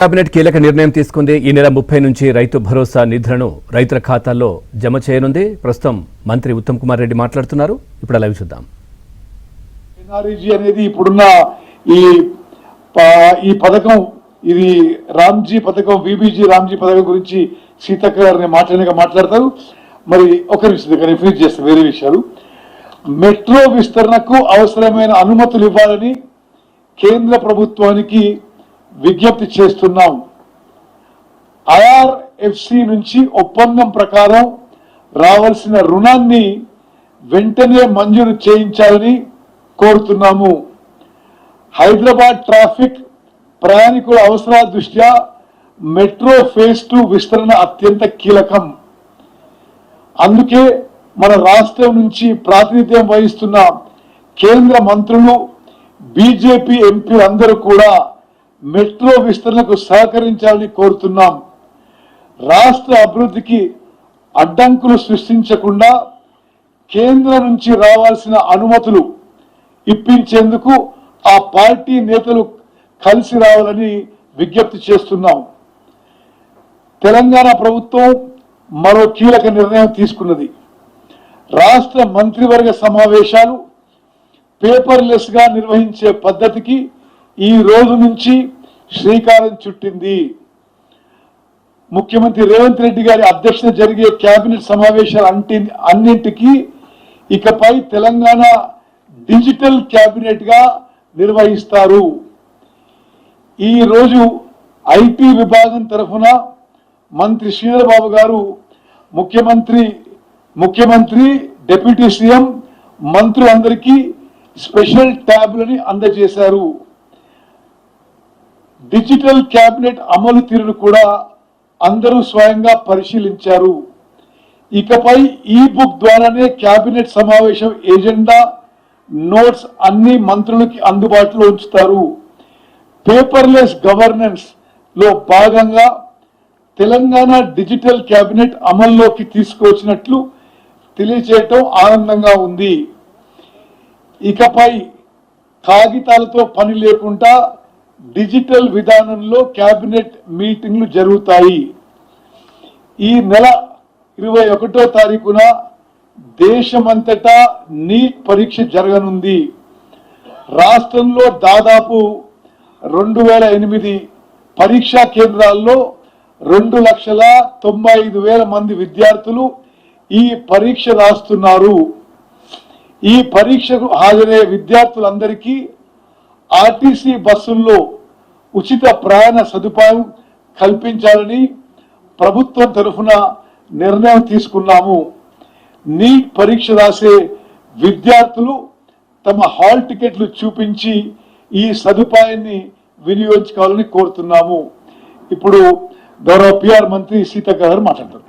Cabinet కీలక నిర్ణయం తీసుకుంది. ఈ నెల 30 నుంచి రైతు భరోసా నిధులను రైతుల ఖాతాల్లో జమ చేయనుంది. ప్రస్తుతం మంత్రి ఉత్తమ్ కుమార్ రెడ్డి మాట్లాడుతున్నారు. ఇప్పుడు లైవ్ చూద్దాం. ఎన్ఆర్ఈజీ అనేది ఇప్పుడున్న ఈ పథకం, ఇది రామ్జీ పథకం, విబిజీ రామ్జీ పథకం గురించి సీతక్క గారిని మాట్లాడతారు. మరి ఒక విషయం ఫినిష్ చేస్తారు. వేరే విషయాలు, మెట్రో విస్తరణకు అవసరమైన అనుమతులు ఇవ్వాలని కేంద్ర ప్రభుత్వానికి విజ్ఞప్తి చేస్తున్నాం. ఐఆర్ఎఫ్సి నుంచి ఒప్పందం ప్రకారం రావాల్సిన రుణాన్ని వెంటనే మంజూరు చేయించాలని కోరుతున్నాము. హైదరాబాద్ ట్రాఫిక్ ప్రయాణికుల అవసరాల దృష్ట్యా మెట్రో ఫేజ్ 2 విస్తరణ అత్యంత కీలకం. అందుకే మన రాష్ట్రం నుంచి ప్రాతినిధ్యం వహిస్తున్న కేంద్ర మంత్రులు, బీజేపీ ఎంపీలు అందరూ కూడా మెట్రో విస్తరణకు సహకరించాలని కోరుతున్నాం. రాష్ట్ర అభివృద్ధికి అడ్డంకులు సృష్టించకుండా కేంద్రం నుంచి రావాల్సిన అనుమతులు ఇప్పించేందుకు ఆ పార్టీ నేతలు కలిసి రావాలని విజ్ఞప్తి చేస్తున్నాం. తెలంగాణ ప్రభుత్వం మరో కీలక నిర్ణయం తీసుకున్నది. రాష్ట్ర మంత్రివర్గ సమావేశాలు పేపర్లెస్ గా నిర్వహించే పద్ధతికి ఈ రోజు నుంచి శ్రీకారం చుట్టింది. ముఖ్యమంత్రి రేవంత్ రెడ్డి గారి అధ్యక్షత జరిగే కేబినెట్ సమావేశాలు అన్నింటికీ ఇకపై తెలంగాణ డిజిటల్ కేబినెట్ గా నిర్వహిస్తారు. ఈ రోజు ఐటీ విభాగం తరఫున మంత్రి శ్రీధర్ బాబు గారు ముఖ్యమంత్రి డిప్యూటీ సీఎం మంత్రులందరికీ స్పెషల్ ట్యాబ్లని అందజేశారు. డిజిటల్ కేబినెట్ అమలు తీరును కూడా అందరూ స్వయంగా పరిశీలించారు. ఇకపై ఈ బుక్ ద్వారానే కేబినెట్ సమావేశం ఎజెండా, నోట్స్ అన్ని మంత్రులకి అందుబాటులో ఉంచుతారు. పేపర్లెస్ గవర్నెన్స్ లో భాగంగా తెలంగాణ డిజిటల్ కేబినెట్ అమల్లోకి తీసుకువచ్చినట్లు తెలియజేయటం ఆనందంగా ఉంది. ఇకపై కాగితాలతో పని లేకుండా డిజిటల్ విధానంలో కేబినెట్ మీటింగ్లు జరుగుతాయి. ఈ నెల 21వ తారీఖున దేశమంతటా నీట్ పరీక్ష జరగనుంది. రాష్ట్రంలో దాదాపు 2008 పరీక్షా కేంద్రాల్లో 2,95,000 మంది విద్యార్థులు ఈ పరీక్ష రాస్తున్నారు. ఈ పరీక్షకు హాజరయ్యే విద్యార్థులందరికీ ఆర్టీసీ బస్సుల్లో ఉచిత ప్రయాణ సదుపాయం కల్పించాలని ప్రభుత్వం తరఫున నిర్ణయం తీసుకున్నాము. నీట్ పరీక్ష రాసే విద్యార్థులు తమ హాల్ టికెట్లు చూపించి ఈ సదుపాయాన్ని వినియోగించుకోవాలని కోరుతున్నాము. ఇప్పుడు గౌరవ పిఆర్ మంత్రి సీతక్క గారు మాట్లాడతారు.